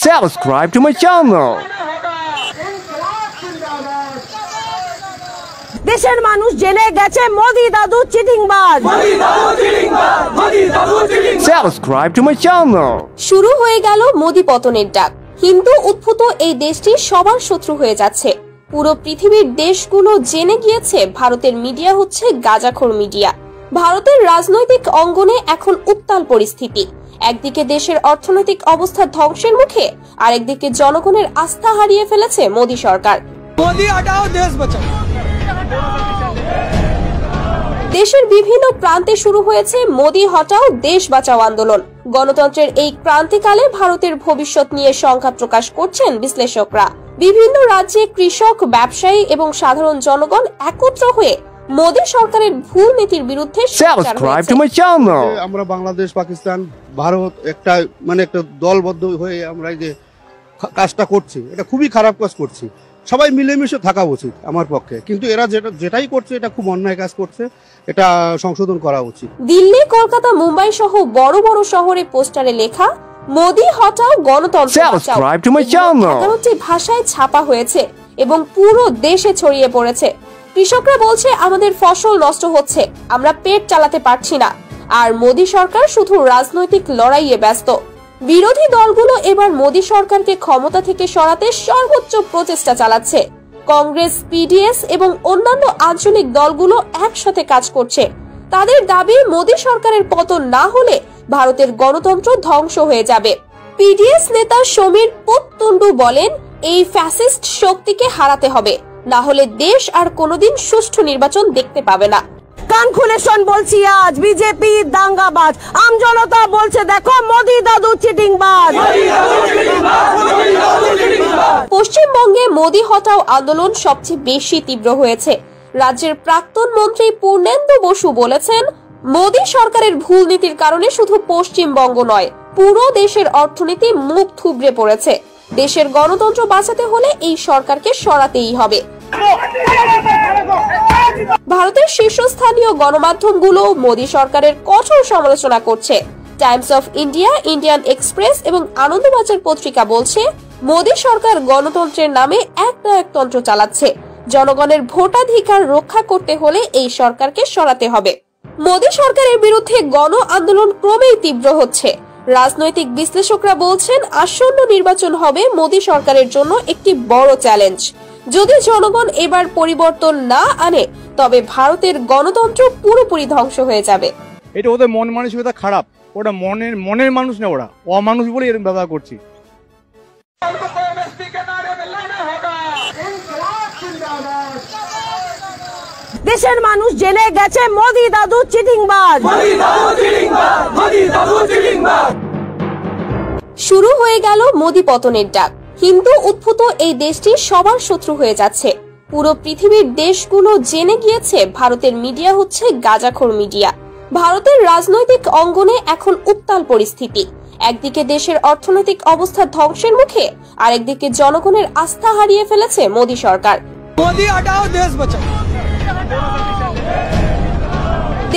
Subscribe to my channel. দেশের মানুষ জেনে গেছে মোদি দাদু চিটিংবাজ। Subscribe to my channel. শুরু হয়ে গেল মোদি পতনের ডাক। হিন্দু উদ্ভূত এই দেশটি সবার শত্রু হয়ে যাচ্ছে। পুরো পৃথিবীর দেশগুলো জেনে গিয়েছে ভারতের মিডিয়া হচ্ছে গাঁজাখোর মিডিয়া। ভারতের রাজনৈতিক অঙ্গনে এখন উত্তাল পরিস্থিতি। একদিকে দেশের অর্থনৈতিক অবস্থা ধ্বংসের মুখে, আরেকদিকে জনগণের আস্থা হারিয়ে ফেলেছে মোদি সরকার। মোদি হটাও দেশ বাঁচাও। দেশের বিভিন্ন প্রান্তে শুরু হয়েছে মোদি হটাও দেশ বাঁচাও আন্দোলন। গণতন্ত্রের এই ক্রান্তিকালে ভারতের ভবিষ্যৎ নিয়ে সংখ্যা প্রকাশ করছেন বিশ্লেষকরা। বিভিন্ন রাজ্যে কৃষক, ব্যবসায়ী এবং সাধারণ জনগণ একত্র হয়ে মোদি সরকারের ভুল নীতির বিরুদ্ধে Subscribe to my channel. আমরা বাংলাদেশ, পাকিস্তান, ভারত একটা দলবদ্ধ হয়ে আমরা এই যে কাজটা করছি, এটা খুবই খারাপ কাজ করছি। সবাই মিলেমিশে থাকা উচিত আমার পক্ষে, কিন্তু এরা যেটাই করছে এটা খুব অন্যায় কাজ করছে, এটা সংশোধন করা উচিত। দিল্লি, কলকাতা, মুম্বাই সহ বড় বড় শহরে পোস্টারে লেখা মোদি হটাও গণতন্ত্র বাঁচাও 11টি ভাষায় ছাপা হয়েছে এবং পুরো দেশে ছড়িয়ে পড়েছে। কৃষকরা বলছে আমাদের ফসল নষ্ট হচ্ছে, আমরা পেট চালাতে পারছি না। আর মোদি সরকার শুধু রাজনৈতিক লড়াইয়ে ব্যস্ত। বিরোধী দলগুলো এবার মোদি সরকারকে ক্ষমতা থেকে সরাতে সর্বোচ্চ প্রচেষ্টা চালাচ্ছে। কংগ্রেস, পিডিএস এবং অন্যান্য আঞ্চলিক দলগুলো একসাথে কাজ করছে। তাদের দাবি মোদি সরকারের পতন না হলে ভারতের গণতন্ত্র ধ্বংস হয়ে যাবে। পিডিএস নেতা সমীর পোততুন্ডু বলেন, এই ফ্যাসিস্ট শক্তিকে হারাতে হবে, না হলে দেশ আর কোনোদিন সুষ্ঠু নির্বাচন দেখতে পাবে না। কান খুলে শোন বলছি, আজ বিজেপি দাঙ্গাবাজ, আম জনতা বলছে দেখো মোদি দাদু চিটিংবাজ। পশ্চিমবঙ্গে মোদি হটাও আন্দোলন সবচেয়ে বেশি তীব্র হয়েছে। রাজ্যের প্রাক্তন মন্ত্রী পূর্ণেন্দু বসু বলেছেন, মোদি সরকারের ভুল নীতির কারণে শুধু পশ্চিমবঙ্গ নয়, পুরো দেশের অর্থনীতি মুখ থুবড়ে পড়েছে। দেশের গণতন্ত্র বাঁচাতে হলে এই সরকারকে সরাতেই হবে। ভারতের শীর্ষস্থানীয় গণমাধ্যমগুলো মোদি সরকারের কঠোর সমালোচনা করছে। Times of India, Indian express এবং আনন্দবাজার পত্রিকা বলছে, মোদি সরকার গণতন্ত্রের নামে একনায়কতন্ত্র চালাচ্ছে। জনগণের ভোটাধিকার রক্ষা করতে হলে এই সরকারকে সরাতে হবে। মোদি সরকারের বিরুদ্ধে গণ আন্দোলন ক্রমেই তীব্র হচ্ছে। রাজনৈতিক বিশ্লেষকরা বলছেন, আসন্ন নির্বাচন হবে মোদি সরকারের জন্য একটি বড় চ্যালেঞ্জ। যদি জনগণ এবার পরিবর্তন না আনে, তবে ভারতের গণতন্ত্র পুরোপুরি ধ্বংস হয়ে যাবে। এটা ওদের মন মানসিকতা খারাপ, ওটা মনের মানুষ না, ওরা অমানুষ বলে এরকম ব্যবহার করছি। দেশের মানুষ জেনে গেছে মোদি দাদু চিটিংবাজ। শুরু হয়ে গেল মোদি পতনের ডাক। হিন্দু উদ্ভূত এই দেশটি সবার শত্রু হয়ে যাচ্ছে। পুরো পৃথিবীর দেশগুলো জেনে গিয়েছে ভারতের মিডিয়া হচ্ছে গাঁজাখোর মিডিয়া। ভারতের রাজনৈতিক অঙ্গনে এখন উত্তাল পরিস্থিতি। একদিকে দেশের অর্থনৈতিক অবস্থা ধ্বংসের মুখে, আরেকদিকে জনগণের আস্থা হারিয়ে ফেলেছে মোদি সরকার। মোদি হটাও দেশ বাঁচাও।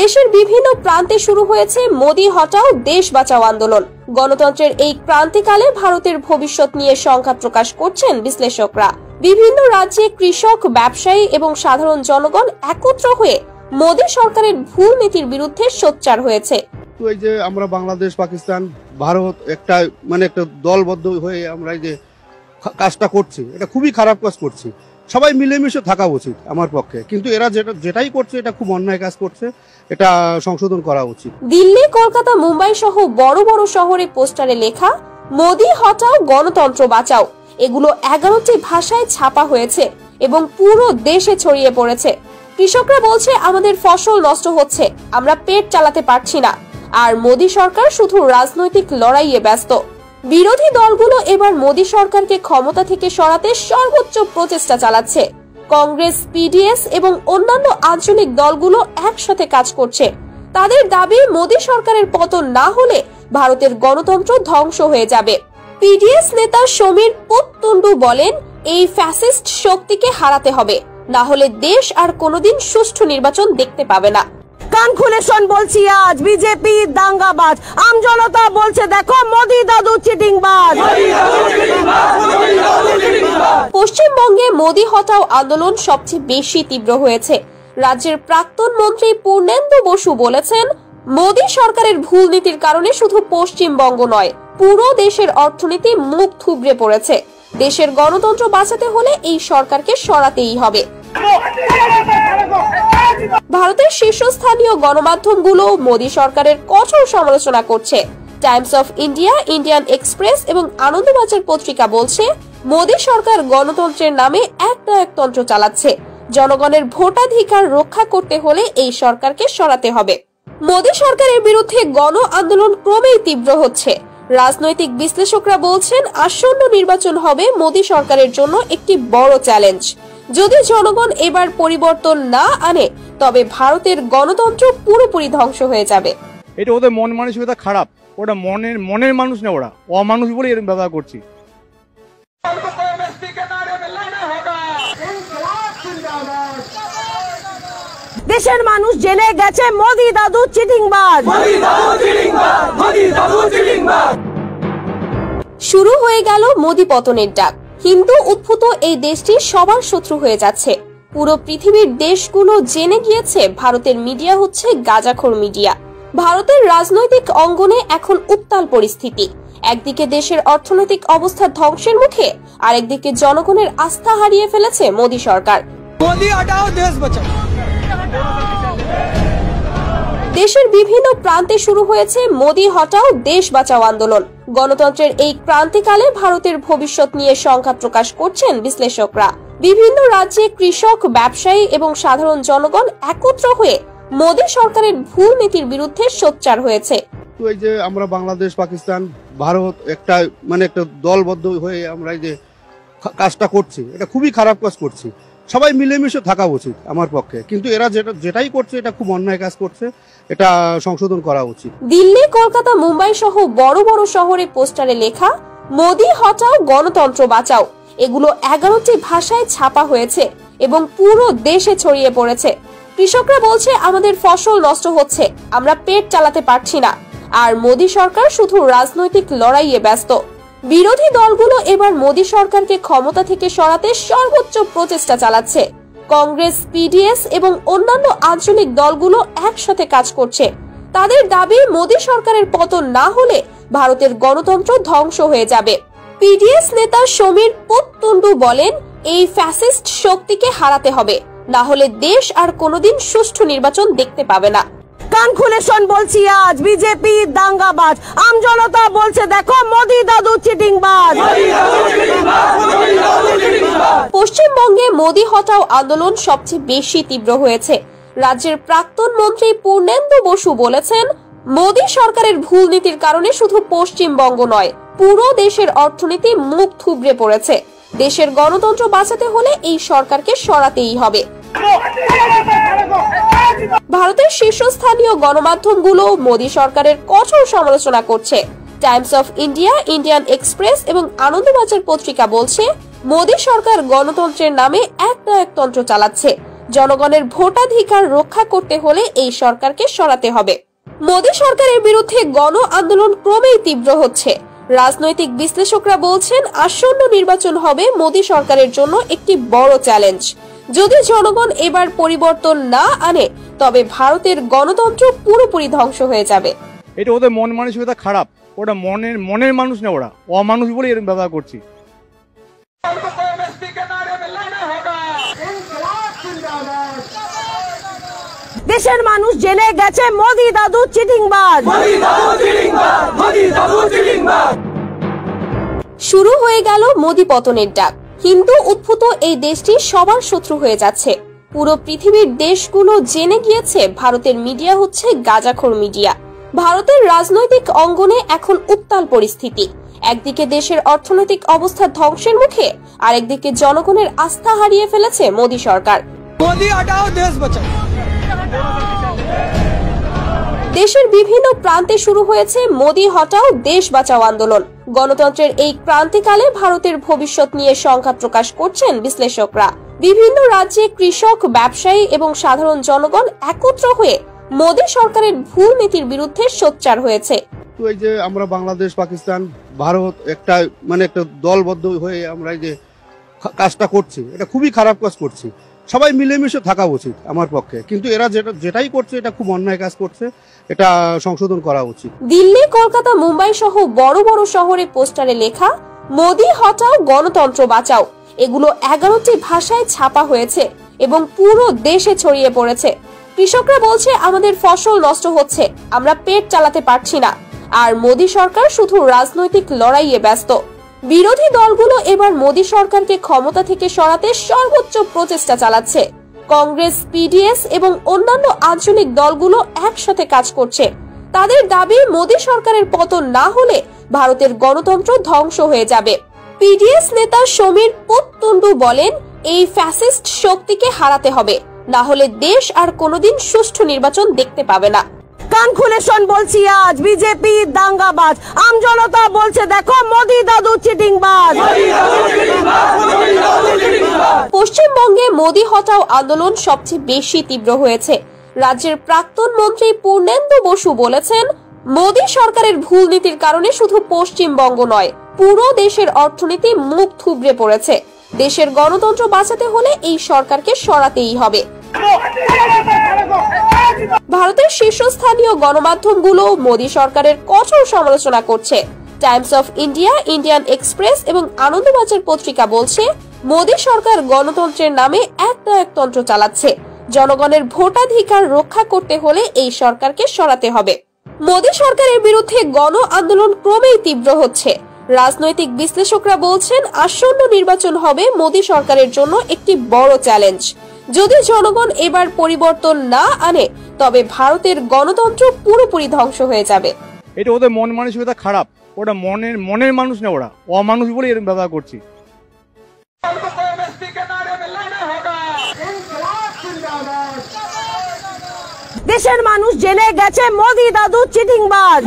দেশের বিভিন্ন প্রান্তে শুরু হয়েছে মোদি হটাও দেশ বাঁচাও আন্দোলন। গণতন্ত্রের এই ক্রান্তিকালে ভারতের ভবিষ্যৎ নিয়ে সংখ্যা প্রকাশ করছেন বিশ্লেষকরা। বিভিন্ন রাজ্যে কৃষক, ব্যবসায়ী এবং সাধারণ জনগণ একত্র হয়ে মোদি সরকারের ভুল নীতির বিরুদ্ধে সোচ্চার হয়েছে। তো এই যে আমরা বাংলাদেশ, পাকিস্তান, ভারত একটা দলবদ্ধ হয়ে আমরা এই যে কাজটা করছি, এটা খুবই খারাপ কাজ করছি। সবাই মিলেমিশে থাকা উচিত আমার পক্ষে, কিন্তু এরা যেটাই করছে এটা খুব অন্যায় কাজ করছে, এটা সংশোধন করা উচিত। দিল্লি, কলকাতা, মুম্বাই সহ বড় বড় শহরে পোস্টারে লেখা মোদি হটাও গণতন্ত্র বাঁচাও, এগুলো 11টি ভাষায় ছাপা হয়েছে এবং পুরো দেশে ছড়িয়ে পড়েছে। কৃষকরা বলছে আমাদের ফসল নষ্ট হচ্ছে, আমরা পেট চালাতে পারছি না। আর মোদি সরকার শুধু রাজনৈতিক লড়াইয়ে ব্যস্ত। বিরোধী দলগুলো এবার মোদি সরকারকে ক্ষমতা থেকে সরাতে সর্বোচ্চ প্রচেষ্টা চালাচ্ছে। কংগ্রেস, পিডিএস এবং অন্যান্য আঞ্চলিক দলগুলো একসাথে কাজ করছে। তাদের দাবি মোদি সরকারের পতন না হলে ভারতের গণতন্ত্র ধ্বংস হয়ে যাবে। পিডিএস নেতা সমীর পোততুন্ডু বলেন, এই ফ্যাসিস্ট শক্তিকে হারাতে হবে, না হলে দেশ আর কোনোদিন সুষ্ঠু নির্বাচন দেখতে পাবে না। কান খুলে শোন বলছি, আজ বিজেপি দাঙ্গাবাজ, আম জনতা বলছে দেখো মোদি দাদু চিটিংবাজ। মোদি হটাও আন্দোলন সবচেয়ে বেশি তীব্র হয়েছে। রাজ্যের প্রাক্তন মন্ত্রী পূর্ণেন্দু বসু বলেছেন, মোদি সরকারের ভুল নীতির কারণে শুধু পশ্চিমবঙ্গ নয়, পুরো দেশের অর্থনীতি মুখ থুবড়ে পড়েছে। দেশের গণতন্ত্র বাঁচাতে হলে এই সরকারকে সরাতেই হবে। ভারতের শীর্ষস্থানীয় গণমাধ্যমগুলো মোদি সরকারের কঠোর সমালোচনা করছে। Times of India, Indian express এবং আনন্দবাজার পত্রিকা বলছে, মোদি সরকার গণতন্ত্রের নামে একতন্ত্র চালাচ্ছে। জনগণের ভোটাধিকার রক্ষা করতে হলে এই সরকারকে সরাতে হবে। মোদি সরকারের বিরুদ্ধে গণ আন্দোলন ক্রমেই তীব্র হচ্ছে। রাজনৈতিক বিশ্লেষকরা বলছেন, আসন্ন নির্বাচন হবে মোদি সরকারের জন্য একটি বড় চ্যালেঞ্জ। যদি জনগণ এবার পরিবর্তন না আনে, তবে ভারতের গণতন্ত্র পুরোপুরি ধ্বংস হয়ে যাবে। এটা ওদের মন মানসিকতা খারাপ, ওটা মনের মানুষ না, ওরা অমানুষ বলে এরকম ব্যবহার করছি। দেশের মানুষ জেনে গেছে মোদি দাদু চিটিংবাজ। শুরু হয়ে গেল মোদি পতনের ডাক। হিন্দু উদ্ভূত এই দেশটি সবার শত্রু হয়ে যাচ্ছে। পুরো পৃথিবীর দেশগুলো জেনে গিয়েছে ভারতের মিডিয়া হচ্ছে গাঁজাখোর মিডিয়া। ভারতের রাজনৈতিক অঙ্গনে এখন উত্তাল পরিস্থিতি। একদিকে দেশের অর্থনৈতিক অবস্থা ধ্বংসের মুখে, আরেকদিকে জনগণের আস্থা হারিয়ে ফেলেছে মোদি সরকার। मोदी हटाओ देश बचाओ। দেশের বিভিন্ন প্রান্তে শুরু হয়েছে মোদি হটাও দেশ বাঁচাও আন্দোলন। গণতন্ত্রের এই ক্রান্তিকালে ভারতের ভবিষ্যৎ নিয়ে শঙ্কা প্রকাশ করছেন বিশ্লেষকরা। বিভিন্ন রাজ্যে কৃষক, ব্যবসায়ী এবং সাধারণ জনগণ একত্র হয়ে মোদি সরকারের ভুল নীতির বিরুদ্ধে সোচ্চার হয়েছে। তো এই যে আমরা বাংলাদেশ, পাকিস্তান, ভারত একটা একটা দলবদ্ধ হয়ে আমরা এই যে কাজটা করছি, এটা খুবই খারাপ কাজ করছি। সবাই মিলেমিশে থাকা উচিত আমার পক্ষে, কিন্তু এরা যেটাই করছে এটা খুব অন্যায় কাজ করছে, এটা সংশোধন করা উচিত। দিল্লি, কলকাতা, মুম্বাই সহ বড় বড় শহরে পোস্টারে লেখা মোদি হটাও গণতন্ত্র বাঁচাও, এগুলো 11টি ভাষায় ছাপা হয়েছে এবং পুরো দেশে ছড়িয়ে পড়েছে। কৃষকরা বলছে, আমাদের ফসল নষ্ট হচ্ছে, আমরা পেট চালাতে পারছি না। আর মোদি সরকার শুধু রাজনৈতিক লড়াইয়ে ব্যস্ত। বিরোধী দলগুলো এবার মোদি সরকারকে ক্ষমতা থেকে সরাতে সর্বোচ্চ প্রচেষ্টা চালাচ্ছে। কংগ্রেস, পিডিএস এবং অন্যান্য আঞ্চলিক দলগুলো একসাথে কাজ করছে। তাদের দাবি, মোদি সরকারের পতন না হলে ভারতের গণতন্ত্র ধ্বংস হয়ে যাবে। পিডিএস নেতা সমীর পোততুন্ডু বলেন, এই ফ্যাসিস্ট শক্তিকে হারাতে হবে, না হলে দেশ আর কোনোদিন সুষ্ঠু নির্বাচন দেখতে পাবে না। কান খুলে শোন বলছি আজ, বিজেপি দাঙ্গাবাজ। আম জনতা বলছে, দেখো মোদি দাদু চিটিংবাজ। পশ্চিমবঙ্গে মোদি হটাও আন্দোলন সবচেয়ে বেশি তীব্র হয়েছে। রাজ্যের প্রাক্তন মন্ত্রী পূর্ণেন্দু বসু বলেছেন, মোদি সরকারের ভুল নীতির কারণে শুধু পশ্চিমবঙ্গ নয়, পুরো দেশের অর্থনীতি মুখ থুবড়ে পড়েছে। দেশের গণতন্ত্র বাঁচাতে হলে এই সরকারকে সরাতেই হবে। ভারতের শীর্ষস্থানীয় গণমাধ্যমগুলো মোদি সরকারের কঠোর সমালোচনা করছে। Times of India, Indian express এবং আনন্দবাজার পত্রিকা বলছে, মোদি সরকার গণতন্ত্রের নামে একতন্ত্র চালাচ্ছে। জনগণের ভোটাধিকার রক্ষা করতে হলে এই সরকারকে সরাতে হবে। মোদি সরকারের বিরুদ্ধে গণ আন্দোলন ক্রমেই তীব্র হচ্ছে। রাজনৈতিক বিশ্লেষকরা বলছেন, আসন্ন নির্বাচন হবে মোদি সরকারের জন্য একটি বড় চ্যালেঞ্জ। যদি জনগণ এবার পরিবর্তন না আনে, তবে ভারতের গণতন্ত্র পুরোপুরি ধ্বংস হয়ে যাবে। এটা ওদের মন মানসিকতা খারাপ, ওটা মনের মানুষ না, ওরা অমানুষ বলে এরকম ব্যবহার করছি। দেশের মানুষ জেনে গেছে মোদি দাদু চিটিংবাজ। শুরু হয়ে গেল মোদি পতনের ডাক। হিন্দু উদ্ভূত এই দেশটি সবার শত্রু হয়ে যাচ্ছে। পুরো পৃথিবীর দেশগুলো জেনে গিয়েছে ভারতের মিডিয়া হচ্ছে গাঁজাখোর মিডিয়া। ভারতের রাজনৈতিক অঙ্গনে এখন উত্তাল পরিস্থিতি। একদিকে দেশের অর্থনৈতিক অবস্থা ধ্বংসের মুখে, আরেকদিকে জনগণের আস্থা হারিয়ে ফেলেছে মোদি সরকার। मोदी हटाओ देश बचाओ। দেশের বিভিন্ন প্রান্তে শুরু হয়েছে মোদি হটাও দেশ বাঁচাও আন্দোলন। গণতন্ত্রের এই ক্রান্তিকালে ভারতের ভবিষ্যৎ নিয়ে শঙ্কা প্রকাশ করছেন বিশ্লেষকরা। বিভিন্ন রাজ্যে কৃষক, ব্যবসায়ী এবং সাধারণ জনগণ একত্র হয়ে মোদি সরকারের ভুল নীতির বিরুদ্ধে সোচ্চার হয়েছে। তো এই যে আমরা বাংলাদেশ, পাকিস্তান, ভারত একটা একটা দলবদ্ধ হয়ে আমরা এই যে কাজটা করছে, এটা খুবই খারাপ কাজ করছে। সবাই মিলেমিশে থাকা উচিত আমার পক্ষে, কিন্তু এরা যেটাই করছে এটা খুব অন্যায় কাজ করছে, এটা সংশোধন করা উচিত। দিল্লি, কলকাতা, মুম্বাই সহ বড় বড় শহরে পোস্টারে লেখা মোদি হটাও গণতন্ত্র বাঁচাও এগুলো 11টি ভাষায় ছাপা হয়েছে এবং পুরো দেশে ছড়িয়ে পড়েছে। কৃষকরা বলছে আমাদের ফসল নষ্ট হচ্ছে, আমরা পেট চালাতে পারছি না, আর মোদি সরকার শুধু রাজনৈতিক লড়াইয়ে ব্যস্ত। বিরোধী দলগুলো এবার মোদি সরকারকে ক্ষমতা থেকে সরাতে সর্বোচ্চ প্রচেষ্টা চালাচ্ছে। কংগ্রেস, পিডিএস এবং অন্যান্য আঞ্চলিক দলগুলো একসাথে কাজ করছে। তাদের দাবি মোদি সরকারের পতন না হলে ভারতের গণতন্ত্র ধ্বংস হয়ে যাবে। পিডিএস নেতা সমীর পুততুন্ডু বলেন, এই ফ্যাসিস্ট শক্তিকে হারাতে হবে, না হলে দেশ আর কোনোদিন সুষ্ঠু নির্বাচন দেখতে পাবে না। কান খুলে শোন বলছি আজ, বিজেপি দাঙ্গাবাজ, আম জনতা বলছে দেখো মোদি দাদু চিটিংবাজ। পশ্চিমবঙ্গে মোদি হটাও আন্দোলন সবচেয়ে বেশি তীব্র হয়েছে। রাজ্যের প্রাক্তন মন্ত্রী পূর্ণেন্দু বসু বলেছেন, মোদি সরকারের ভুল নীতির কারণে শুধু পশ্চিমবঙ্গ নয়, পুরো দেশের অর্থনীতি মুখ থুবড়ে পড়েছে। দেশের গণতন্ত্র বাঁচাতে হলে এই সরকারকে সরাতেই হবে। ভারতের শীর্ষস্থানীয় গণমাধ্যমগুলো মোদি সরকারের কঠোর সমালোচনা করছে। Times of India, Indian express এবং আনন্দবাজার পত্রিকা বলছে, মোদি সরকার গণতন্ত্রের নামে একনায়কতন্ত্র চালাচ্ছে। জনগণের ভোটাধিকার রক্ষা করতে হলে এই সরকারকে সরাতে হবে। মোদি সরকারের বিরুদ্ধে গণ আন্দোলন ক্রমেই তীব্র হচ্ছে। রাজনৈতিক বিশ্লেষকরা বলছেন, আসন্ন নির্বাচন হবে মোদি সরকারের জন্য একটি বড় চ্যালেঞ্জ। যদি জনগণ এবার পরিবর্তন না আনে তবে ভারতের গণতন্ত্র পুরোপুরি ধ্বংস হয়ে যাবে। এটা ওদের মন মানসিকতা খারাপ, ওটা মনের মানুষ না, ওরা অমানুষ বলে এরকম ব্যবহার করছে। দেশের মানুষ জেনে গেছে মোদি দাদু চিটিংবাজ।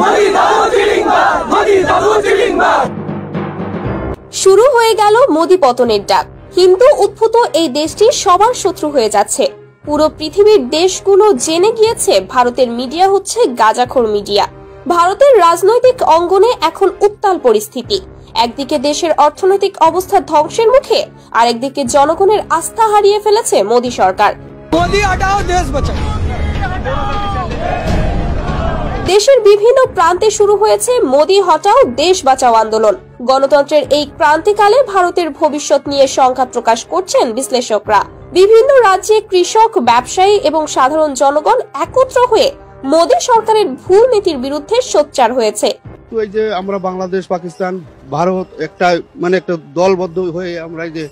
শুরু হয়ে গেল মোদি পতনের ডাক। হিন্দু উদ্ভূত এই দেশটি সবার শত্রু হয়ে যাচ্ছে। পুরো পৃথিবীর দেশগুলো জেনে গিয়েছে ভারতের মিডিয়া হচ্ছে গাঁজাখোর মিডিয়া। ভারতের রাজনৈতিক অঙ্গনে এখন উত্তাল পরিস্থিতি। একদিকে দেশের অর্থনৈতিক অবস্থা ধ্বংসের মুখে, আরেকদিকে জনগণের আস্থা হারিয়ে ফেলেছে মোদি সরকার। मोदी हटाओ देश बचाओ। দেশের বিভিন্ন প্রান্তে শুরু হয়েছে মোদি হটাও দেশ বাঁচাও আন্দোলন। গণতন্ত্রের এই ক্রান্তিকালে ভারতের ভবিষ্যৎ নিয়ে শঙ্কা প্রকাশ করছেন বিশ্লেষকরা। বিভিন্ন রাজ্যে কৃষক, ব্যবসায়ী এবং সাধারণ জনগণ একত্র হয়ে মোদি সরকারের ভুল নীতির বিরুদ্ধে সোচ্চার হয়েছে। তো এই যে আমরা বাংলাদেশ, পাকিস্তান, ভারত একটা একটা দলবদ্ধ হয়ে আমরা এই যে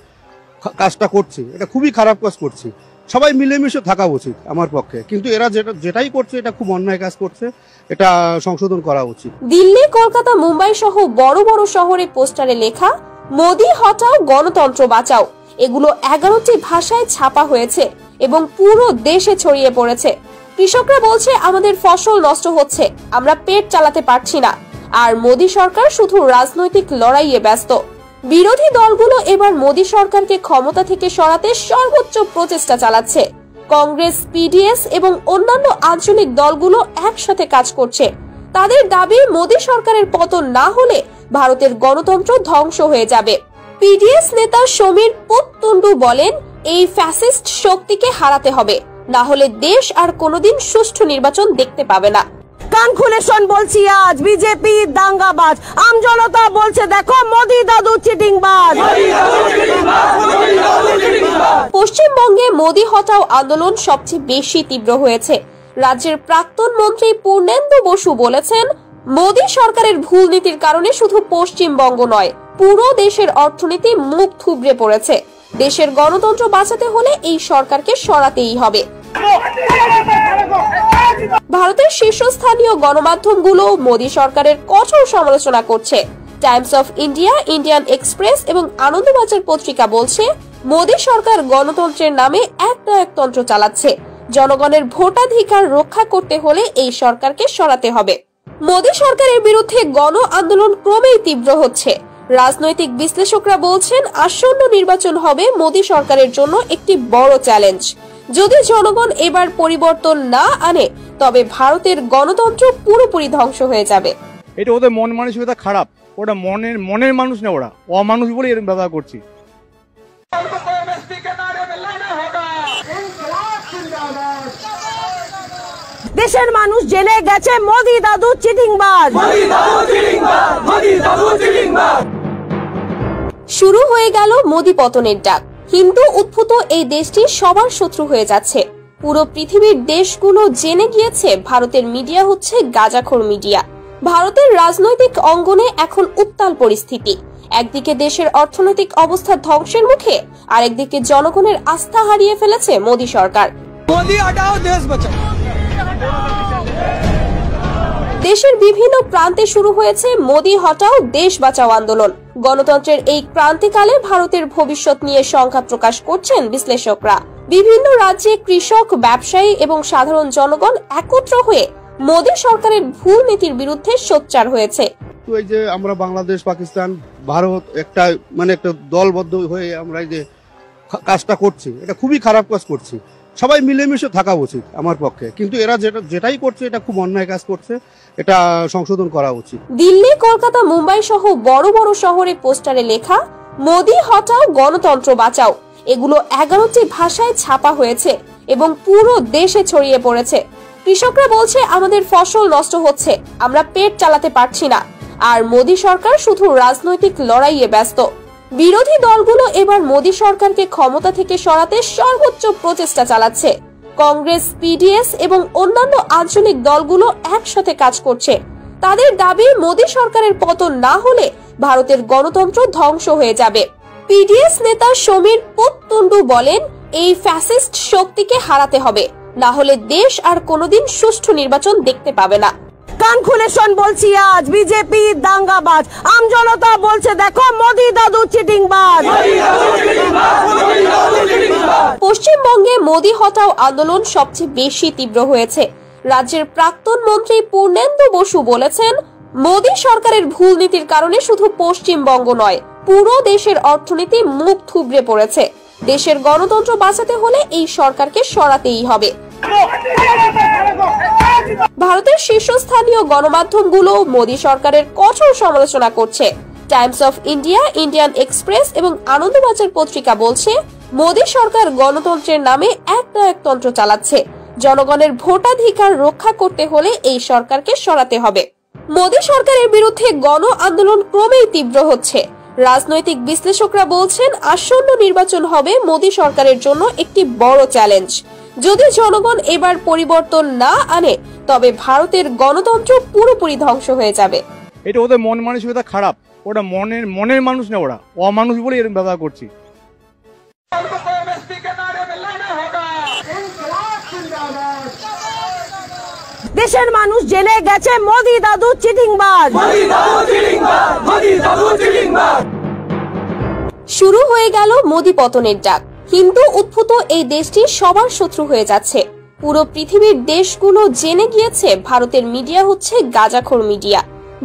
কাজটা করছি, এটা খুবই খারাপ কাজ করছি। সবাই মিলেমিশে থাকা উচিত আমার পক্ষে, কিন্তু এরা যেটাই করছে এটা খুব অন্যায় কাজ করছে, এটা সংশোধন করা উচিত। দিল্লি, কলকাতা, মুম্বাই সহ বড় বড় শহরে পোস্টারে লেখা মোদি হটাও গণতন্ত্র বাঁচাও এগুলো 11টি ভাষায় ছাপা হয়েছে এবং পুরো দেশে ছড়িয়ে পড়েছে। কৃষকরা বলছে আমাদের ফসল নষ্ট হচ্ছে, আমরা পেট চালাতে পারছি না, আর মোদি সরকার শুধু রাজনৈতিক লড়াইয়ে ব্যস্ত। বিরোধী দলগুলো এবার মোদি সরকারকে ক্ষমতা থেকে সরাতে সর্বোচ্চ প্রচেষ্টা চালাচ্ছে। কংগ্রেস, পিডিএস এবং অন্যান্য আঞ্চলিক দলগুলো একসাথে কাজ করছে। তাদের দাবি মোদি সরকারের পতন না হলে ভারতের গণতন্ত্র ধ্বংস হয়ে যাবে। পিডিএস নেতা সমীর পুততুন্ডু বলেন, এই ফ্যাসিস্ট শক্তিকে হারাতে হবে, না হলে দেশ আর কোনোদিন সুষ্ঠু নির্বাচন দেখতে পাবে না। কান খুলে শোন বলছি আজ, বিজেপি দাঙ্গাবাজ, আম জনতা বলছে দেখো মোদি দাদু চিটিংবাজ। পশ্চিমবঙ্গে মোদি হটাও আন্দোলন সবচেয়ে বেশি তীব্র হয়েছে। রাজ্যের প্রাক্তন মন্ত্রী পূর্ণেন্দু বসু বলেছেন, মোদি সরকারের ভুল নীতির কারণে শুধু পশ্চিমবঙ্গ নয়, পুরো দেশের অর্থনীতি মুখ থুবড়ে পড়েছে। দেশের গণতন্ত্র বাঁচাতে হলে এই সরকারকে সরাতেই হবে। ভারতের শীর্ষস্থানীয় গণমাধ্যমগুলো মোদি সরকারের কঠোর সমালোচনা করছে। Times of India, Indian express এবং আনন্দবাজার পত্রিকা বলছে, মোদি সরকার গণতন্ত্রের নামে একনায়কতন্ত্র চালাচ্ছে। জনগণের ভোটাধিকার রক্ষা করতে হলে এই সরকারকে সরাতে হবে। মোদি সরকারের বিরুদ্ধে গণ আন্দোলন ক্রমেই তীব্র হচ্ছে। রাজনৈতিক বিশ্লেষকরা বলছেন, আসন্ন নির্বাচন হবে মোদি সরকারের জন্য একটি বড় চ্যালেঞ্জ। যদি জনগণ এবার পরিবর্তন না আনে তবে ভারতের গণতন্ত্র পুরোপুরি ধ্বংস হয়ে যাবে। এটা ওদের মন মানসিকতা খারাপ, ওটা মনের মানুষ না, ওরা অমানুষ বলে এরকম ব্যবহার করছে। দেশের মানুষ জেনে গেছে মোদি দাদু চিটিংবাজ। শুরু হয়ে গেল মোদি পতনের ডাক। হিন্দু উদ্ভূত এই দেশটি সবার শত্রু হয়ে যাচ্ছে। পুরো পৃথিবীর দেশগুলো জেনে গিয়েছে ভারতের মিডিয়া হচ্ছে গাঁজাখোর মিডিয়া। ভারতের রাজনৈতিক অঙ্গনে এখন উত্তাল পরিস্থিতি। একদিকে দেশের অর্থনৈতিক অবস্থা ধ্বংসের মুখে, আরেকদিকে জনগণের আস্থা হারিয়ে ফেলেছে মোদি সরকার। मोदी हटाओ देश बचाओ। দেশের বিভিন্ন প্রান্তে শুরু হয়েছে মোদি হটাও দেশ বাঁচাও আন্দোলন। গণতন্ত্রের এই ক্রান্তিকালে ভারতের ভবিষ্যৎ নিয়ে শঙ্কা প্রকাশ করছেন বিশ্লেষকরা। বিভিন্ন রাজ্যে কৃষক, ব্যবসায়ী এবং সাধারণ জনগণ একত্র হয়ে মোদি সরকারের ভুল নীতির বিরুদ্ধে সোচ্চার হয়েছে। তো এই যে আমরা বাংলাদেশ, পাকিস্তান, ভারত একটা একটা দলবদ্ধ হয়ে আমরা এই যে কাজটা করছি, এটা খুবই খারাপ কাজ করছি। সবাই মিলেমিশে থাকা উচিত আমার পক্ষে, কিন্তু এরা যেটাই করছে এটা খুব অন্যায় কাজ করছে, এটা সংশোধন করা উচিত। দিল্লি, কলকাতা, মুম্বাই সহ বড় বড় শহরে পোস্টারে লেখা মোদি হটাও গণতন্ত্র বাঁচাও এগুলো 11টি ভাষায় ছাপা হয়েছে এবং পুরো দেশে ছড়িয়ে পড়েছে। কৃষকরা বলছে আমাদের ফসল নষ্ট হচ্ছে, আমরা পেট চালাতে পারছি না, আর মোদি সরকার শুধু রাজনৈতিক লড়াইয়ে ব্যস্ত। বিরোধী দলগুলো এবার মোদি সরকারকে ক্ষমতা থেকে সরাতে সর্বোচ্চ প্রচেষ্টা চালাচ্ছে। কংগ্রেস, পিডিএস এবং অন্যান্য আঞ্চলিক দলগুলো একসাথে কাজ করছে। তাদের দাবি মোদি সরকারের পতন না হলে ভারতের গণতন্ত্র ধ্বংস হয়ে যাবে। পিডিএস নেতা সমীর পোততুন্ডু বলেন, এই ফ্যাসিস্ট শক্তিকে হারাতে হবে, না হলে দেশ আর কোনোদিন সুষ্ঠু নির্বাচন দেখতে পাবে না। কান খুলে শোন বলছি আজ, বিজেপি দাঙ্গাবাজ, আম জনতা বলছে দেখো মোদি দাদু চিটিংবাজ। পশ্চিমবঙ্গে মোদি হটাও আন্দোলন সবচেয়ে বেশি তীব্র হয়েছে। রাজ্যের প্রাক্তন মন্ত্রী পূর্ণেন্দু বসু বলেছেন, মোদি সরকারের ভুল নীতির কারণে শুধু পশ্চিমবঙ্গ নয়, পুরো দেশের অর্থনীতি মুখ থুবড়ে পড়েছে। দেশের গণতন্ত্র বাঁচাতে হলে এই সরকারকে সরাতেই হবে। ভারতের শীর্ষস্থানীয় গণমাধ্যমগুলো মোদি সরকারের কঠোর সমালোচনা করছে। Times of India, Indian express এবং আনন্দবাজার পত্রিকা বলছে, মোদি সরকার গণতন্ত্রের নামে একনায়কতন্ত্র চালাচ্ছে। জনগণের ভোটাধিকার রক্ষা করতে হলে এই সরকারকে সরাতে হবে। মোদি সরকারের বিরুদ্ধে গণ আন্দোলন ক্রমেই তীব্র হচ্ছে। রাজনৈতিক বিশ্লেষকরা বলছেন, আসন্ন নির্বাচন হবে মোদি সরকারের জন্য একটি বড় চ্যালেঞ্জ। যদি জনগণ এবার পরিবর্তন না আনে, তবে ভারতের গণতন্ত্র পুরোপুরি ধ্বংস হয়ে যাবে। এটা ওদের মন মানসিকতা খারাপ, ওটা মনের মানুষ না, ওরা অমানুষ বলে এরকম ব্যবহার করছি। দেশের মানুষ জেনে গেছে মোদি দাদু চিটিংবাজ। শুরু হয়ে গেল মোদি পতনের ডাক। হিন্দু উদ্ভূত এই দেশটি সবার শত্রু হয়ে যাচ্ছে। পুরো পৃথিবীর দেশগুলো জেনে গিয়েছে ভারতের মিডিয়া হচ্ছে গাঁজাখোর মিডিয়া।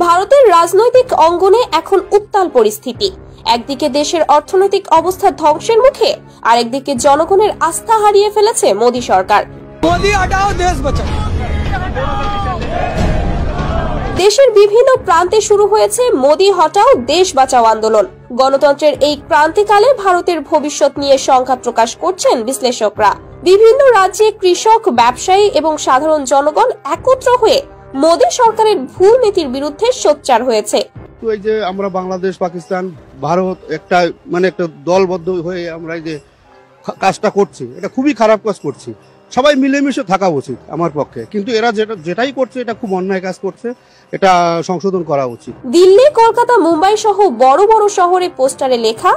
ভারতের রাজনৈতিক অঙ্গনে এখন উত্তাল পরিস্থিতি। একদিকে দেশের অর্থনৈতিক অবস্থা ধ্বংসের মুখে, আরেকদিকে জনগণের আস্থা হারিয়ে ফেলেছে মোদি সরকার। मोदी हटाओ देश बचाओ। দেশের বিভিন্ন প্রান্তে শুরু হয়েছে মোদি হটাও দেশ বাঁচাও আন্দোলন। গণতন্ত্রের এই ক্রান্তিকালে ভারতের ভবিষ্যৎ নিয়ে শঙ্কা প্রকাশ করছেন বিশ্লেষকরা। বিভিন্ন রাজ্যে কৃষক, ব্যবসায়ী এবং সাধারণ জনগণ একত্র হয়ে মোদি সরকারের ভুল নীতির বিরুদ্ধে সোচ্চার হয়েছে। তো এই যে আমরা বাংলাদেশ, পাকিস্তান, ভারত একটা একটা দলবদ্ধ হয়ে আমরা এই যে কাজটা করছি, এটা খুবই খারাপ কাজ করছি। সবাই মিলেমিশে থাকা উচিত আমার পক্ষে, কিন্তু এরা যেটাই করছে এটা খুব অন্যায় কাজ করছে, এটা সংশোধন করা উচিত। দিল্লি, কলকাতা, মুম্বাই সহ বড় বড় শহরে পোস্টারে লেখা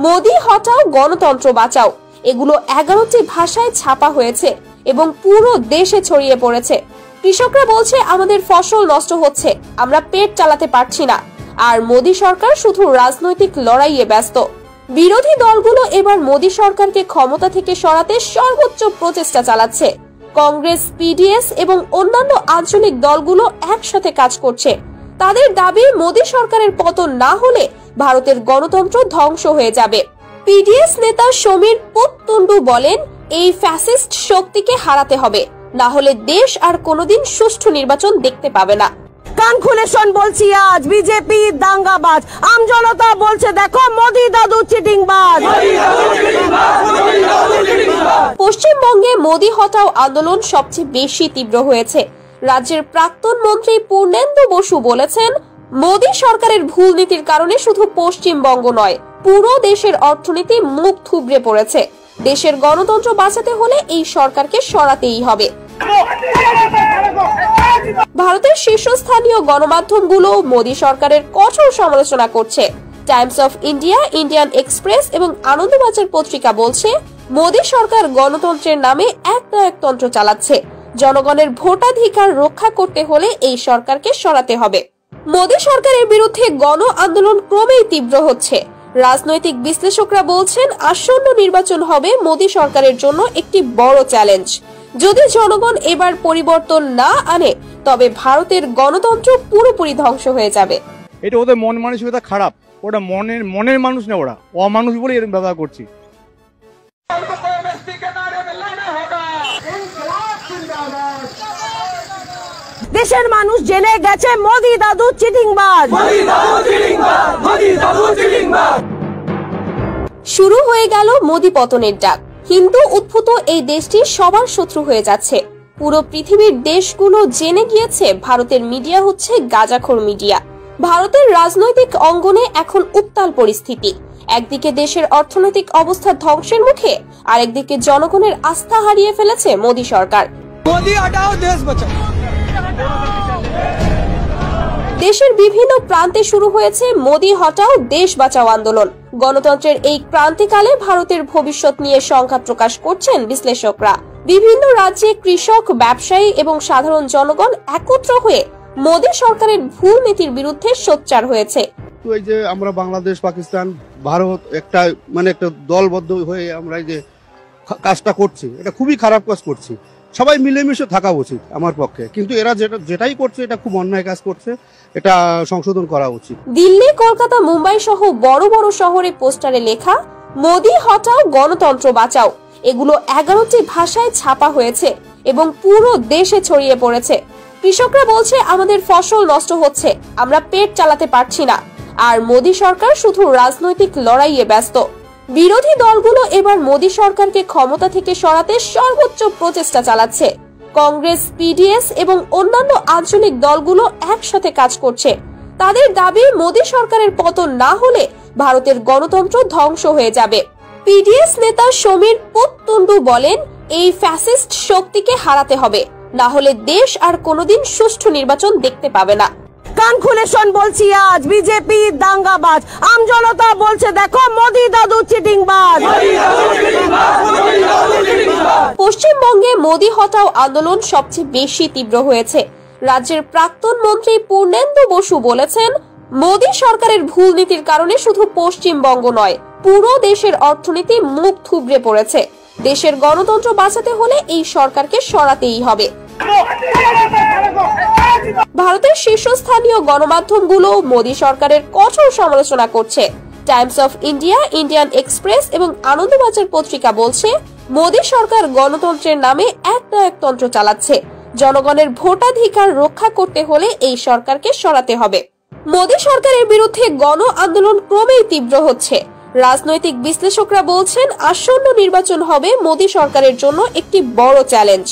মোদি হটাও গণতন্ত্র বাঁচাও এগুলো 11টি ভাষায় ছাপা হয়েছে এবং পুরো দেশে ছড়িয়ে পড়েছে। কৃষকরা বলছে আমাদের ফসল নষ্ট হচ্ছে, আমরা পেট চালাতে পারছি না, আর মোদি সরকার শুধু রাজনৈতিক লড়াইয়ে ব্যস্ত। বিরোধী দলগুলো এবার মোদি সরকারকে ক্ষমতা থেকে সরাতে সর্বোচ্চ প্রচেষ্টা চালাচ্ছে। কংগ্রেস, পিডিএস এবং অন্যান্য আঞ্চলিক দলগুলো একসাথে কাজ করছে। তাদের দাবি মোদি সরকারের পতন না হলে ভারতের গণতন্ত্র ধ্বংস হয়ে যাবে। পিডিএস নেতা সমীর পোততুন্ডু বলেন, এই ফ্যাসিস্ট শক্তিকে হারাতে হবে, না হলে দেশ আর কোনোদিন সুষ্ঠু নির্বাচন দেখতে পাবে না। কান খুলে শোন বলছি আজ, বিজেপি দাঙ্গাবাজ, আম জনতা বলছে দেখো মোদি দাদু চিটিংবাজ। পশ্চিমবঙ্গে মোদি হটাও আন্দোলন সবচেয়ে বেশি তীব্র হয়েছে। রাজ্যের প্রাক্তন মন্ত্রী পূর্ণেন্দু বসু বলেছেন, মোদি সরকারের ভুল নীতির কারণে শুধু পশ্চিমবঙ্গ নয়, পুরো দেশের অর্থনীতি মুখ থুবড়ে পড়েছে। দেশের গণতন্ত্র বাঁচাতে হলে এই সরকারকে সরাতেই হবে। ভারতের শীর্ষস্থানীয় গণমাধ্যমগুলো মোদি সরকারের কঠোর সমালোচনা করছে। Times of India, Indian express এবং আনন্দবাজার পত্রিকা বলছে, মোদি সরকার গণতন্ত্রের নামে একনায়কতন্ত্র চালাচ্ছে। জনগণের ভোটাধিকার রক্ষা করতে হলে এই সরকারকে সরাতে হবে। মোদি সরকারের বিরুদ্ধে গণ আন্দোলন ক্রমেই তীব্র হচ্ছে। রাজনৈতিক বিশ্লেষকরা বলছেন, আসন্ন নির্বাচন হবে মোদি সরকারের জন্য একটি বড় চ্যালেঞ্জ। যদি জনগণ এবার পরিবর্তন না আনে, তবে ভারতের গণতন্ত্র পুরোপুরি ধ্বংস হয়ে যাবে। এটা ওদের মন মানসিকতা খারাপ, ওটা মনের মানুষ না, ওরা অমানুষ বলে এরকম ব্যবহার করছি। দেশের মানুষ জেনে গেছে মোদি দাদু চিটিংবাজ। শুরু হয়ে গেল মোদি পতনের ডাক। হিন্দু উদ্ভূত এই দেশটি সবার শত্রু হয়ে যাচ্ছে। পুরো পৃথিবীর দেশগুলো জেনে গিয়েছে ভারতের মিডিয়া হচ্ছে গাঁজাখোর মিডিয়া। ভারতের রাজনৈতিক অঙ্গনে এখন উত্তাল পরিস্থিতি। একদিকে দেশের অর্থনৈতিক অবস্থা ধ্বংসের মুখে, আরেকদিকে জনগণের আস্থা হারিয়ে ফেলেছে মোদি সরকার। मोदी हटाओ देश बचाओ। দেশের বিভিন্ন প্রান্তে শুরু হয়েছে মোদি হটাও দেশ বাঁচাও আন্দোলন। গণতন্ত্রের এই ক্রান্তিকালে ভারতের ভবিষ্যৎ নিয়ে শঙ্কা প্রকাশ করছেন বিশ্লেষকরা। বিভিন্ন রাজ্যে কৃষক, ব্যবসায়ী এবং সাধারণ জনগণ একত্র হয়ে মোদি সরকারের ভুল নীতির বিরুদ্ধে সোচ্চার হয়েছে। এই যে আমরা বাংলাদেশ, পাকিস্তান, ভারত একটা একটা দলবদ্ধ হয়ে আমরা এই যে কাজটা করছি, এটা খুবই খারাপ কাজ করছি। সবাই মিলেমিশে থাকা উচিত আমার পক্ষে, কিন্তু এরা যেটাই করছে এটা খুব অন্যায় কাজ করছে, এটা সংশোধন করা উচিত। দিল্লি, কলকাতা, মুম্বাই সহ বড় বড় শহরে পোস্টারে লেখা মোদি হটাও গণতন্ত্র বাঁচাও, এগুলো 11টি ভাষায় ছাপা হয়েছে এবং পুরো দেশে ছড়িয়ে পড়েছে। কৃষকরা বলছে, আমাদের ফসল নষ্ট হচ্ছে, আমরা পেট চালাতে পারছি না। আর মোদি সরকার শুধু রাজনৈতিক লড়াইয়ে ব্যস্ত। বিরোধী দলগুলো এবার মোদি সরকারকে ক্ষমতা থেকে সরাতে সর্বোচ্চ প্রচেষ্টা চালাচ্ছে। কংগ্রেস, পিডিএস এবং অন্যান্য আঞ্চলিক দলগুলো একসাথে কাজ করছে। তাদের দাবি, মোদি সরকারের পতন না হলে ভারতের গণতন্ত্র ধ্বংস হয়ে যাবে। পিডিএস নেতা সমীর পোততুন্ডু বলেন, এই ফ্যাসিস্ট শক্তিকে হারাতে হবে, না হলে দেশ আর কোনোদিন সুষ্ঠু নির্বাচন দেখতে পাবে না। কান খুলে শোন বলছি আজ, বিজেপি দাঙ্গাবাজ। আম জনতা বলছে, দেখো মোদি দাদু চিটিংবাজ। পশ্চিমবঙ্গে মোদি হটাও আন্দোলন সবচেয়ে বেশি তীব্র হয়েছে। রাজ্যের প্রাক্তন মন্ত্রী পূর্ণেন্দু বসু বলেছেন, মোদি সরকারের ভুল নীতির কারণে শুধু পশ্চিমবঙ্গ নয়, পুরো দেশের অর্থনীতি মুখ থুবড়ে পড়েছে। দেশের গণতন্ত্র বাঁচাতে হলে এই সরকারকে সরাতেই হবে। ভারতের শীর্ষস্থানীয় গণমাধ্যমগুলো মোদি সরকারের কঠোর সমালোচনা করছে। Times of India, Indian express এবং আনন্দবাজার পত্রিকা বলছে, মোদি সরকার গণতন্ত্রের নামে একনায়কতন্ত্র চালাচ্ছে। জনগণের ভোটাধিকার রক্ষা করতে হলে এই সরকারকে সরাতে হবে। মোদি সরকারের বিরুদ্ধে গণ আন্দোলন ক্রমেই তীব্র হচ্ছে। রাজনৈতিক বিশ্লেষকরা বলছেন, আসন্ন নির্বাচন হবে মোদি সরকারের জন্য একটি বড় চ্যালেঞ্জ।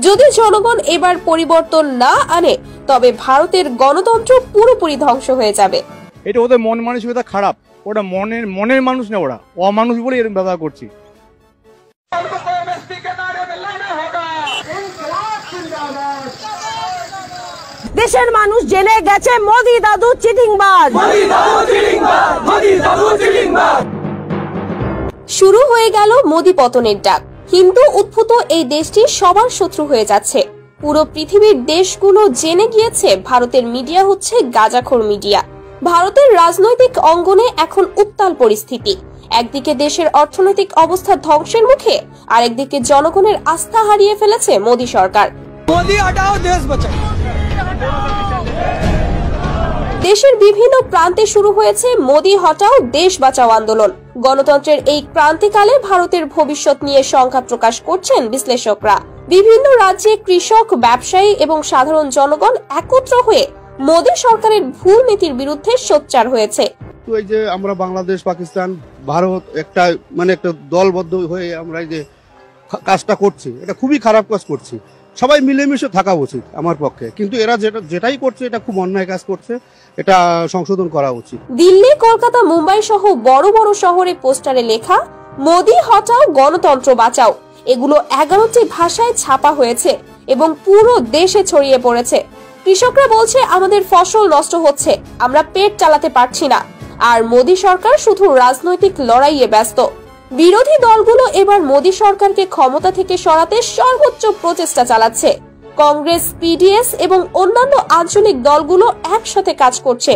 যদি জনগণ এবার পরিবর্তন না আনে, তবে ভারতের গণতন্ত্র পুরোপুরি ধ্বংস হয়ে যাবে। এটা ওদের মন মানসিকতা খারাপ, ওটা মনের মানুষ না, ওরা অমানুষ বলে এরকম ব্যবহার করছি। দেশের মানুষ জেনে গেছে মোদি দাদু চিটিংবাজ। শুরু হয়ে গেল মোদি পতনের ডাক। হিন্দু উদ্ভূত এই দেশটি সবার শত্রু হয়ে যাচ্ছে। পুরো পৃথিবীর দেশগুলো জেনে গিয়েছে ভারতের মিডিয়া হচ্ছে গাঁজাখোর মিডিয়া। ভারতের রাজনৈতিক অঙ্গনে এখন উত্তাল পরিস্থিতি। একদিকে দেশের অর্থনৈতিক অবস্থা ধ্বংসের মুখে, আরেকদিকে জনগণের আস্থা হারিয়ে ফেলেছে মোদি সরকার। मोदी हटाओ देश बचाओ। দেশের বিভিন্ন প্রান্তে শুরু হয়েছে মোদি হটাও দেশ বাঁচাও আন্দোলন। গণতন্ত্রের এই ক্রান্তিকালে ভারতের ভবিষ্যৎ নিয়ে শঙ্কা প্রকাশ করছেন বিশ্লেষকরা। বিভিন্ন রাজ্যে কৃষক, ব্যবসায়ী এবং সাধারণ জনগণ একত্র হয়ে মোদি সরকারের ভুল নীতির বিরুদ্ধে সোচ্চার হয়েছে। এই যে আমরা বাংলাদেশ, পাকিস্তান, ভারত একটা একটা দলবদ্ধ হয়ে আমরা এই যে কাজটা করছে, এটা খুবই খারাপ কাজ করছে। সবাই মিলেমিশে থাকা উচিত আমার পক্ষে, কিন্তু এরা যেটাই করছে এটা খুব অন্যায় কাজ করছে, এটা সংশোধন করা উচিত। দিল্লি, কলকাতা, মুম্বাই সহ বড় বড় শহরে পোস্টারে লেখা মোদি হটাও গণতন্ত্র বাঁচাও এগুলো 11টি ভাষায় ছাপা হয়েছে এবং পুরো দেশে ছড়িয়ে পড়েছে। কৃষকরা বলছে আমাদের ফসল নষ্ট হচ্ছে, আমরা পেট চালাতে পারছি না, আর মোদি সরকার শুধু রাজনৈতিক লড়াইয়ে ব্যস্ত। বিরোধী দলগুলো এবার মোদি সরকারকে ক্ষমতা থেকে সরাতে সর্বোচ্চ প্রচেষ্টা চালাচ্ছে। কংগ্রেস, পিডিএস এবং অন্যান্য আঞ্চলিক দলগুলো একসাথে কাজ করছে।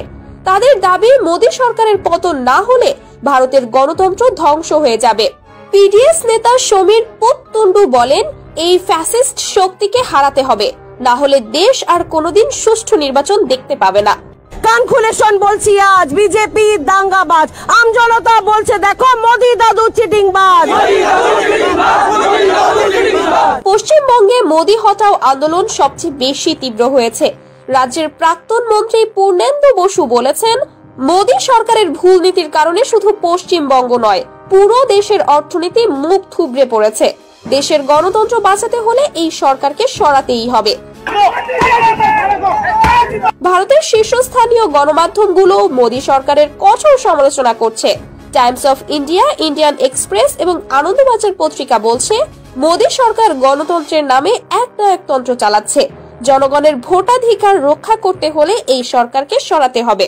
তাদের দাবি মোদি সরকারের পতন না হলে ভারতের গণতন্ত্র ধ্বংস হয়ে যাবে। পিডিএস নেতা সমীর পোততুন্ডু বলেন, এই ফ্যাসিস্ট শক্তিকে হারাতে হবে, না হলে দেশ আর কোনোদিন সুষ্ঠু নির্বাচন দেখতে পাবে না। কান খুলে শোন বলছি আজ, বিজেপি দাঙ্গাবাজ, আম জনতা বলছে দেখো মোদি দাদু চিটিংবাজ। পশ্চিমবঙ্গে মোদি হটাও আন্দোলন সবচেয়ে বেশি তীব্র হয়েছে। রাজ্যের প্রাক্তন মন্ত্রী পূর্ণেন্দু বসু বলেছেন, মোদি সরকারের ভুল নীতির কারণে শুধু পশ্চিমবঙ্গ নয়, পুরো দেশের অর্থনীতি মুখ থুবড়ে পড়েছে। দেশের গণতন্ত্র বাঁচাতে হলে এই সরকারকে সরাতেই হবে। ভারতের শীর্ষস্থানীয় গণমাধ্যমগুলো মোদি সরকারের কঠোর সমালোচনা করছে। Times of India, Indian express এবং আনন্দবাজার পত্রিকা বলছে, মোদি সরকার গণতন্ত্রের নামে একনায়কতন্ত্র চালাচ্ছে। জনগণের ভোটাধিকার রক্ষা করতে হলে এই সরকারকে সরাতে হবে।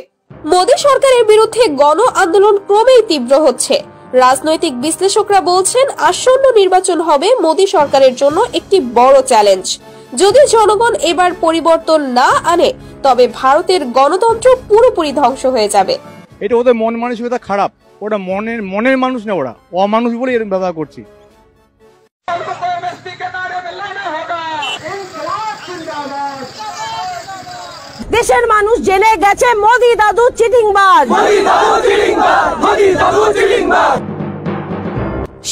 মোদি সরকারের বিরুদ্ধে গণ আন্দোলন ক্রমেই তীব্র হচ্ছে। রাজনৈতিক বিশ্লেষকরা বলছেন, আসন্ন নির্বাচন হবে মোদি সরকারের জন্য একটি বড় চ্যালেঞ্জ। যদি জনগণ এবার পরিবর্তন না আনে তবে ভারতের গণতন্ত্র পুরোপুরি ধ্বংস হয়ে যাবে। এটা ওদের মন মানসিকতা খারাপ, ওটা মনের মানুষ না, ওরা অমানুষ বলে এরকম ব্যবহার করছি। দেশের মানুষ জেনে গেছে মোদি দাদু চিটিংবাজ।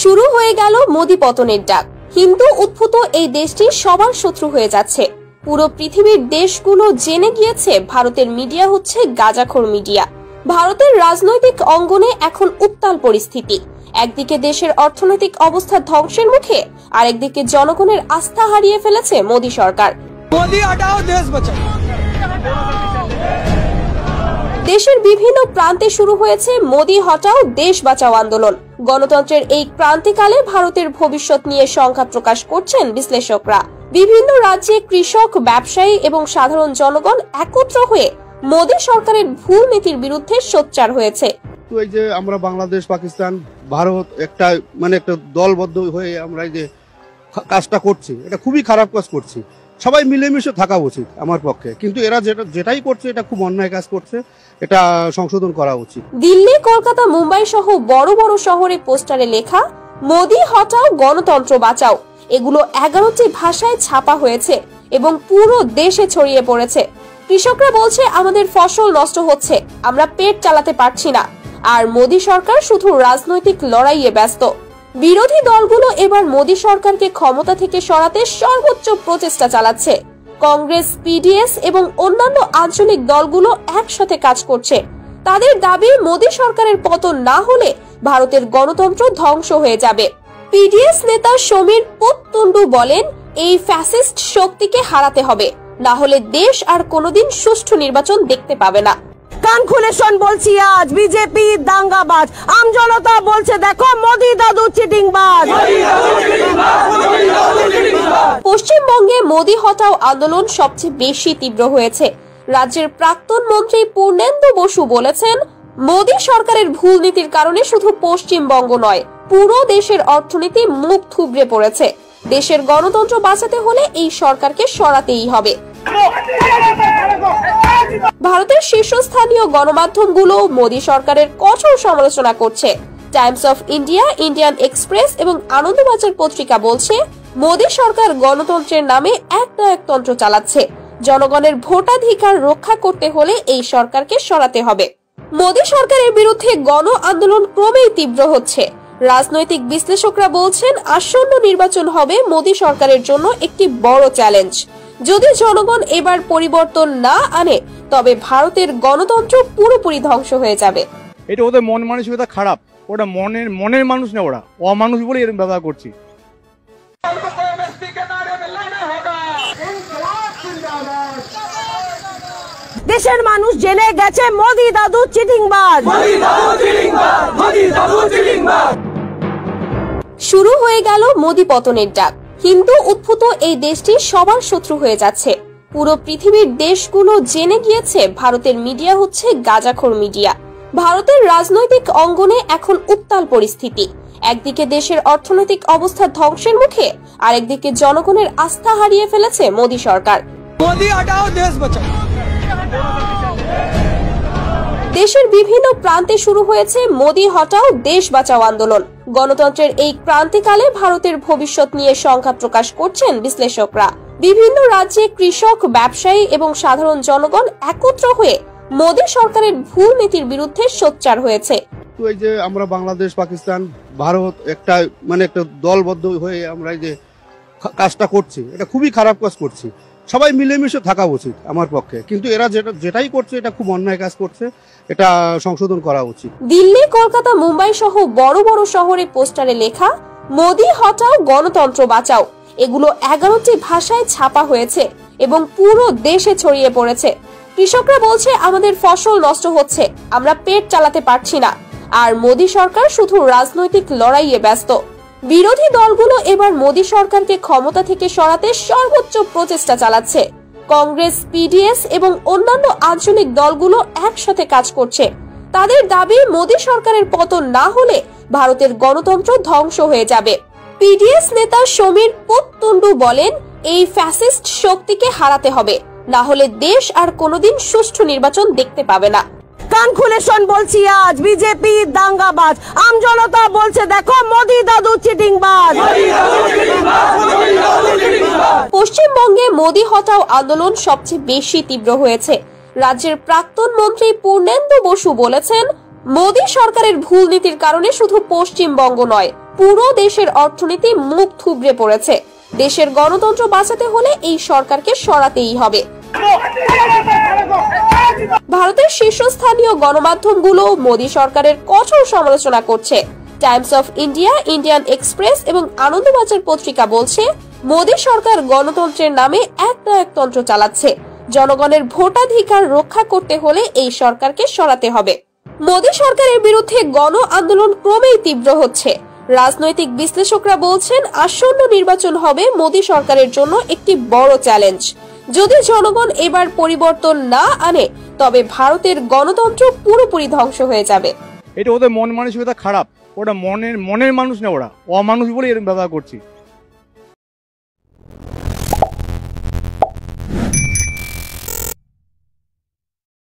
শুরু হয়ে গেল মোদি পতনের ডাক। হিন্দু উদ্ভূত এই দেশটি সবার শত্রু হয়ে যাচ্ছে। পুরো পৃথিবীর দেশগুলো জেনে গিয়েছে ভারতের মিডিয়া হচ্ছে গাঁজাখোর মিডিয়া। ভারতের রাজনৈতিক অঙ্গনে এখন উত্তাল পরিস্থিতি। একদিকে দেশের অর্থনৈতিক অবস্থা ধ্বংসের মুখে, আরেকদিকে জনগণের আস্থা হারিয়ে ফেলেছে মোদি সরকার। मोदी हटाओ देश बचाओ। দেশের বিভিন্ন প্রান্তে শুরু হয়েছে মোদি হটাও দেশ বাঁচাও আন্দোলন। গণতন্ত্রের এই ক্রান্তিকালে ভারতের ভবিষ্যৎ নিয়ে শঙ্কা প্রকাশ করছেন বিশ্লেষকরা। বিভিন্ন রাজ্যে কৃষক, ব্যবসায়ী এবং সাধারণ জনগণ একত্র হয়ে মোদি সরকারের ভুল নীতির বিরুদ্ধে সোচ্চার হয়েছে। তো এই যে আমরা বাংলাদেশ, পাকিস্তান, ভারত একটা একটা দলবদ্ধ হয়ে আমরা এই যে কাজটা করছি, এটা খুবই খারাপ কাজ করছি। সবাই মিলেমিশে থাকা উচিত আমার পক্ষে, কিন্তু এরা যেটাই করছে এটা খুব অন্যায় কাজ করছে, এটা সংশোধন করা উচিত। দিল্লি, কলকাতা, মুম্বাই সহ বড় বড় শহরে পোস্টারে লেখা মোদি হটাও গণতন্ত্র বাঁচাও এগুলো 11টি ভাষায় ছাপা হয়েছে এবং পুরো দেশে ছড়িয়ে পড়েছে। কৃষকরা বলছে আমাদের ফসল নষ্ট হচ্ছে, আমরা পেট চালাতে পারছি না, আর মোদি সরকার শুধু রাজনৈতিক লড়াইয়ে ব্যস্ত। বিরোধী দলগুলো এবার মোদি সরকারকে ক্ষমতা থেকে সরাতে সর্বোচ্চ প্রচেষ্টা চালাচ্ছে। কংগ্রেস, পিডিএস এবং অন্যান্য আঞ্চলিক দলগুলো একসাথে কাজ করছে। তাদের দাবি মোদি সরকারের পতন না হলে ভারতের গণতন্ত্র ধ্বংস হয়ে যাবে। পিডিএস নেতা সমীর পোততুন্ডু বলেন, এই ফ্যাসিস্ট শক্তিকে হারাতে হবে, না হলে দেশ আর কোনোদিন সুষ্ঠু নির্বাচন দেখতে পাবে না। কান খুলে শোন বলছি আজ, বিজেপি দাঙ্গাবাজ, আম জনতা বলছে দেখো মোদি দাদু চিটিংবাজ। পশ্চিমবঙ্গে মোদি হটাও আন্দোলন সবচেয়ে বেশি তীব্র হয়েছে। রাজ্যের প্রাক্তন মন্ত্রী পূর্ণেন্দু বসু বলেছেন, মোদি সরকারের ভুল নীতির কারণে শুধু পশ্চিমবঙ্গ নয়, পুরো দেশের অর্থনীতি মুখ থুবড়ে পড়েছে। দেশের গণতন্ত্র বাঁচাতে হলে এই সরকারকে সরাতেই হবে। ভারতের শীর্ষস্থানীয় গণমাধ্যমগুলো মোদি সরকারের কঠোর সমালোচনা করছে। Times of India, Indian express এবং আনন্দবাজার পত্রিকা বলছে, মোদি সরকার গণতন্ত্রের নামে একনায়কতন্ত্র চালাচ্ছে। জনগণের ভোটাধিকার রক্ষা করতে হলে এই সরকারকে সরাতে হবে। মোদি সরকারের বিরুদ্ধে গণ আন্দোলন ক্রমেই তীব্র হচ্ছে। রাজনৈতিক বিশ্লেষকরা বলছেন, আসন্ন নির্বাচন হবে মোদি সরকারের জন্য একটি বড় চ্যালেঞ্জ। যদি জনগণ এবার পরিবর্তন না আনে তবে ভারতের গণতন্ত্র পুরোপুরি ধ্বংস হয়ে যাবে। এটা ওদের মন মানসিকতা খারাপ, ওটা মনের মানুষ না, ওরা অমানুষ বলে এরকম ব্যবহার করছি। দেশের মানুষ জেনে গেছে মোদি দাদু চিটিংবাজ। শুরু হয়ে গেল মোদি পতনের ডাক। হিন্দু উদ্ভূত এই দেশটি সবার শত্রু হয়ে যাচ্ছে। পুরো পৃথিবীর দেশগুলো জেনে গিয়েছে ভারতের মিডিয়া হচ্ছে গাঁজাখোর মিডিয়া। ভারতের রাজনৈতিক অঙ্গনে এখন উত্তাল পরিস্থিতি। একদিকে দেশের অর্থনৈতিক অবস্থা ধ্বংসের মুখে, আরেকদিকে জনগণের আস্থা হারিয়ে ফেলেছে মোদি সরকার। मोदी हटाओ देश बचाओ। দেশের বিভিন্ন প্রান্তে শুরু হয়েছে মোদি হটাও দেশ বাঁচাও আন্দোলন। গণতন্ত্রের এই ক্রান্তিকালে ভারতের ভবিষ্যৎ নিয়ে সংখ্যা প্রকাশ করছেন বিশ্লেষকরা। বিভিন্ন রাজ্যে কৃষক, ব্যবসায়ী এবং সাধারণ জনগণ একত্র হয়ে মোদি সরকারের ভুল নীতির বিরুদ্ধে সোচ্চার হয়েছে। তো এই যে আমরা বাংলাদেশ, পাকিস্তান, ভারত একটা একটা দলবদ্ধ হয়ে আমরা এই যে কাজটা করছি, এটা খুবই খারাপ কাজ করছি। সবাই মিলেমিশে থাকা উচিত আমার পক্ষে, কিন্তু এরা যেটাই করছে এটা খুব অন্যায় কাজ করছে, এটা সংশোধন করা উচিত। দিল্লি, কলকাতা, মুম্বাই সহ বড় বড় শহরে পোস্টারে লেখা মোদি হটাও গণতন্ত্র বাঁচাও, এগুলো 11টি ভাষায় ছাপা হয়েছে এবং পুরো দেশে ছড়িয়ে পড়েছে। কৃষকরা বলছে আমাদের ফসল নষ্ট হচ্ছে, আমরা পেট চালাতে পারছি না, আর মোদি সরকার শুধু রাজনৈতিক লড়াইয়ে ব্যস্ত। বিরোধী দলগুলো এবার মোদি সরকারকে ক্ষমতা থেকে সরাতে সর্বোচ্চ প্রচেষ্টা চালাচ্ছে। কংগ্রেস, পিডিএস এবং অন্যান্য আঞ্চলিক দলগুলো একসাথে কাজ করছে। তাদের দাবি মোদি সরকারের পতন না হলে ভারতের গণতন্ত্র ধ্বংস হয়ে যাবে। পিডিএস নেতা সমীর পোততুন্ডু বলেন, এই ফ্যাসিস্ট শক্তিকে হারাতে হবে, না হলে দেশ আর কোনোদিন সুষ্ঠু নির্বাচন দেখতে পাবে না। কান খুলে শোন বলছি আজ, বিজেপি দাঙ্গাবাজ। আম জনতা বলছে দেখো মোদি দাদু চিটিংবাজ। পশ্চিমবঙ্গে মোদি হটাও আন্দোলন সবচেয়ে বেশি তীব্র হয়েছে। রাজ্যের প্রাক্তন মন্ত্রী পূর্ণেন্দু বসু বলেছেন, মোদি সরকারের ভুল নীতির কারণে শুধু পশ্চিমবঙ্গ নয়, পুরো দেশের অর্থনীতি মুখ থুবড়ে পড়েছে। দেশের গণতন্ত্র বাঁচাতে হলে এই সরকারকে সরাতেই হবে। ভারতের শীর্ষস্থানীয় গণমাধ্যমগুলো মোদি সরকারের কঠোর সমালোচনা করছে। Times of India, Indian express এবং আনন্দবাজার পত্রিকা বলছে, মোদি সরকার গণতন্ত্রের নামে একনায়কতন্ত্র চালাচ্ছে। জনগণের ভোটাধিকার রক্ষা করতে হলে এই সরকারকে সরাতে হবে। মোদি সরকারের বিরুদ্ধে গণ আন্দোলন ক্রমেই তীব্র হচ্ছে। রাজনৈতিক বিশ্লেষকরা বলছেন, আসন্ন নির্বাচন হবে মোদি সরকারের জন্য একটি বড় চ্যালেঞ্জ। যদি জনগণ এবার পরিবর্তন না আনে, তবে ভারতের গণতন্ত্র পুরোপুরি ধ্বংস হয়ে যাবে। এটা ওদের মন মানসিকতা খারাপ, ওটা মনের মানুষ না, ওরা অমানুষ বলে এরকম ব্যবহার করছি।